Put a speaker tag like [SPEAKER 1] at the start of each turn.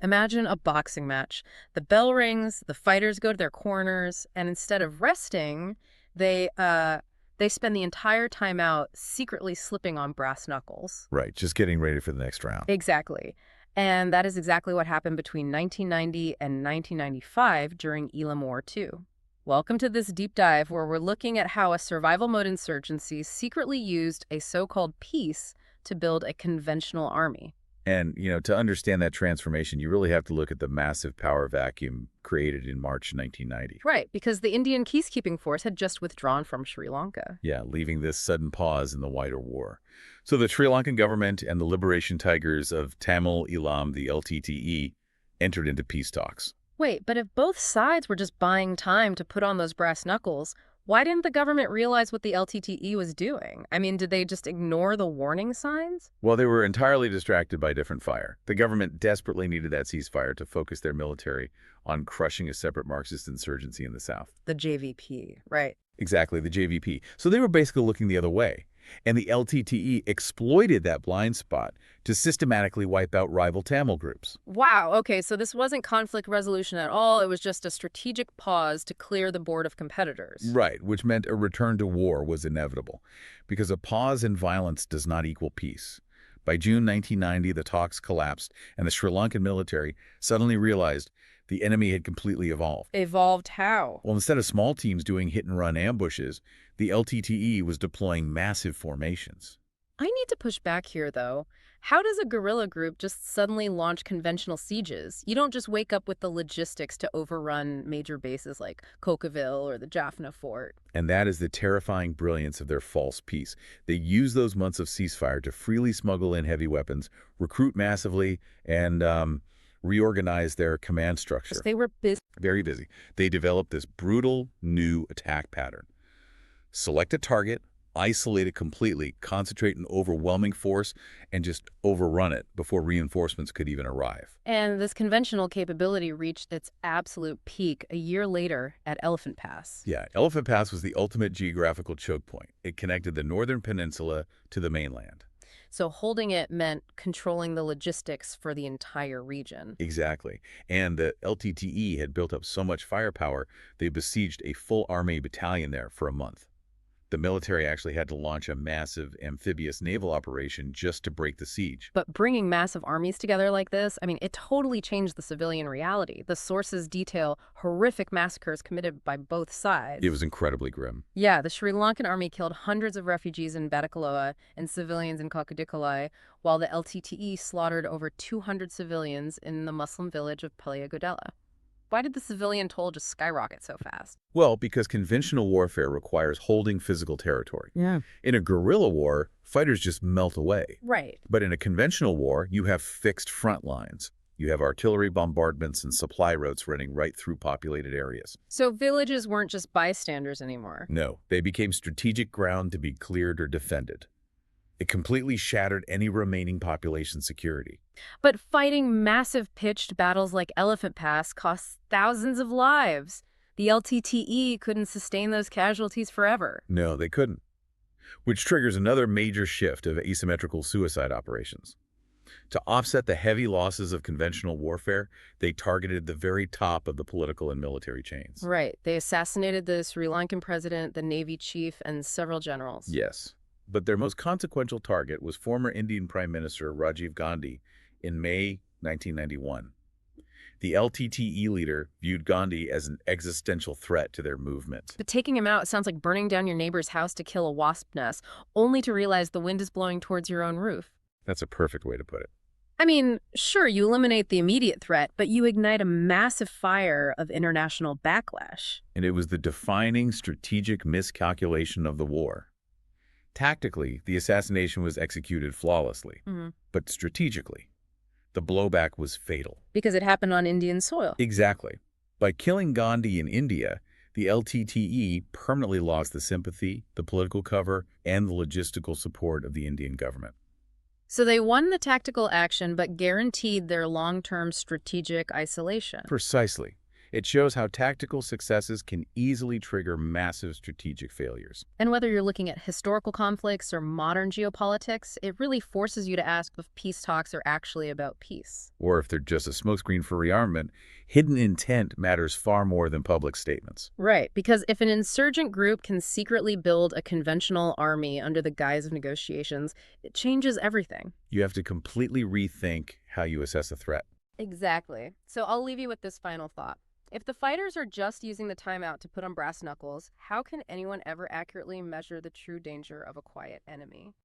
[SPEAKER 1] Imagine a boxing match. The bell rings, the fighters go to their corners, and instead of resting, they spend the entire time out secretly slipping on brass knuckles.
[SPEAKER 2] Right, just getting ready for the next round.
[SPEAKER 1] Exactly. And that is exactly what happened between 1990 and 1995 during Elam War II. Welcome to this deep dive where we're looking at how a survival mode insurgency secretly used a so-called peace to build a conventional army.
[SPEAKER 2] And, to understand that transformation, you really have to look at the massive power vacuum created in March 1990.
[SPEAKER 1] Right, because the Indian peacekeeping force had just withdrawn from Sri Lanka.
[SPEAKER 2] Yeah, leaving this sudden pause in the wider war. So the Sri Lankan government and the Liberation Tigers of Tamil Eelam, the LTTE, entered into peace talks.
[SPEAKER 1] Wait, but if both sides were just buying time to put on those brass knuckles, why didn't the government realize what the LTTE was doing? I mean, did they just ignore the warning signs?
[SPEAKER 2] Well, they were entirely distracted by different fire. The government desperately needed that ceasefire to focus their military on crushing a separate Marxist insurgency in the South.
[SPEAKER 1] The JVP, right.
[SPEAKER 2] Exactly, the JVP. So they were basically looking the other way. And the LTTE exploited that blind spot to systematically wipe out rival Tamil groups.
[SPEAKER 1] Wow, okay, so this wasn't conflict resolution at all. It was just a strategic pause to clear the board of competitors.
[SPEAKER 2] Right, which meant a return to war was inevitable, because a pause in violence does not equal peace. By June 1990, the talks collapsed, and the Sri Lankan military suddenly realized the enemy had completely evolved.
[SPEAKER 1] Evolved how?
[SPEAKER 2] Well, instead of small teams doing hit-and-run ambushes, the LTTE was deploying massive formations.
[SPEAKER 1] I need to push back here, though. How does a guerrilla group just suddenly launch conventional sieges? You don't just wake up with the logistics to overrun major bases like Cockaville or the Jaffna Fort.
[SPEAKER 2] And that is the terrifying brilliance of their false peace. They use those months of ceasefire to freely smuggle in heavy weapons, recruit massively, and reorganize their command structure.
[SPEAKER 1] They were busy.
[SPEAKER 2] Very busy. They developed this brutal new attack pattern. Select a target, isolate it completely, concentrate an overwhelming force, and just overrun it before reinforcements could even arrive.
[SPEAKER 1] And this conventional capability reached its absolute peak a year later at Elephant Pass.
[SPEAKER 2] Yeah, Elephant Pass was the ultimate geographical choke point. It connected the northern peninsula to the mainland.
[SPEAKER 1] So holding it meant controlling the logistics for the entire region.
[SPEAKER 2] Exactly. And the LTTE had built up so much firepower, they besieged a full army battalion there for a month. The military actually had to launch a massive amphibious naval operation just to break the siege.
[SPEAKER 1] But bringing massive armies together like this, I mean, it totally changed the civilian reality. The sources detail horrific massacres committed by both sides.
[SPEAKER 2] It was incredibly grim.
[SPEAKER 1] Yeah, the Sri Lankan army killed hundreds of refugees in Batticaloa and civilians in Kokadikalai, while the LTTE slaughtered over 200 civilians in the Muslim village of Paliagodela. Why did the civilian toll just skyrocket so fast?
[SPEAKER 2] Well, because conventional warfare requires holding physical territory.
[SPEAKER 1] Yeah.
[SPEAKER 2] In a guerrilla war, fighters just melt away.
[SPEAKER 1] Right.
[SPEAKER 2] But in a conventional war, you have fixed front lines. You have artillery bombardments and supply routes running right through populated areas.
[SPEAKER 1] So villages weren't just bystanders anymore.
[SPEAKER 2] No, they became strategic ground to be cleared or defended. It completely shattered any remaining population security.
[SPEAKER 1] But fighting massive pitched battles like Elephant Pass costs thousands of lives. The LTTE couldn't sustain those casualties forever.
[SPEAKER 2] No, they couldn't. Which triggers another major shift of asymmetrical suicide operations. To offset the heavy losses of conventional warfare, they targeted the very top of the political and military chains.
[SPEAKER 1] Right. They assassinated the Sri Lankan president, the Navy chief, and several generals.
[SPEAKER 2] Yes. But their most consequential target was former Indian Prime Minister Rajiv Gandhi in May 1991. The LTTE leader viewed Gandhi as an existential threat to their movement.
[SPEAKER 1] But taking him out sounds like burning down your neighbor's house to kill a wasp nest, only to realize the wind is blowing towards your own roof.
[SPEAKER 2] That's a perfect way to put it.
[SPEAKER 1] I mean, sure, you eliminate the immediate threat, but you ignite a massive fire of international backlash.
[SPEAKER 2] And it was the defining strategic miscalculation of the war. Tactically, the assassination was executed flawlessly, but strategically, the blowback was fatal.
[SPEAKER 1] Because it happened on Indian soil.
[SPEAKER 2] Exactly. By killing Gandhi in India, the LTTE permanently lost the sympathy, the political cover, and the logistical support of the Indian government.
[SPEAKER 1] So they won the tactical action, but guaranteed their long-term strategic isolation.
[SPEAKER 2] Precisely. It shows how tactical successes can easily trigger massive strategic failures.
[SPEAKER 1] And whether you're looking at historical conflicts or modern geopolitics, it really forces you to ask if peace talks are actually about peace.
[SPEAKER 2] Or if they're just a smokescreen for rearmament, hidden intent matters far more than public statements.
[SPEAKER 1] Right, because if an insurgent group can secretly build a conventional army under the guise of negotiations, it changes everything.
[SPEAKER 2] You have to completely rethink how you assess a threat.
[SPEAKER 1] Exactly. So I'll leave you with this final thought. If the fighters are just using the timeout to put on brass knuckles, how can anyone ever accurately measure the true danger of a quiet enemy?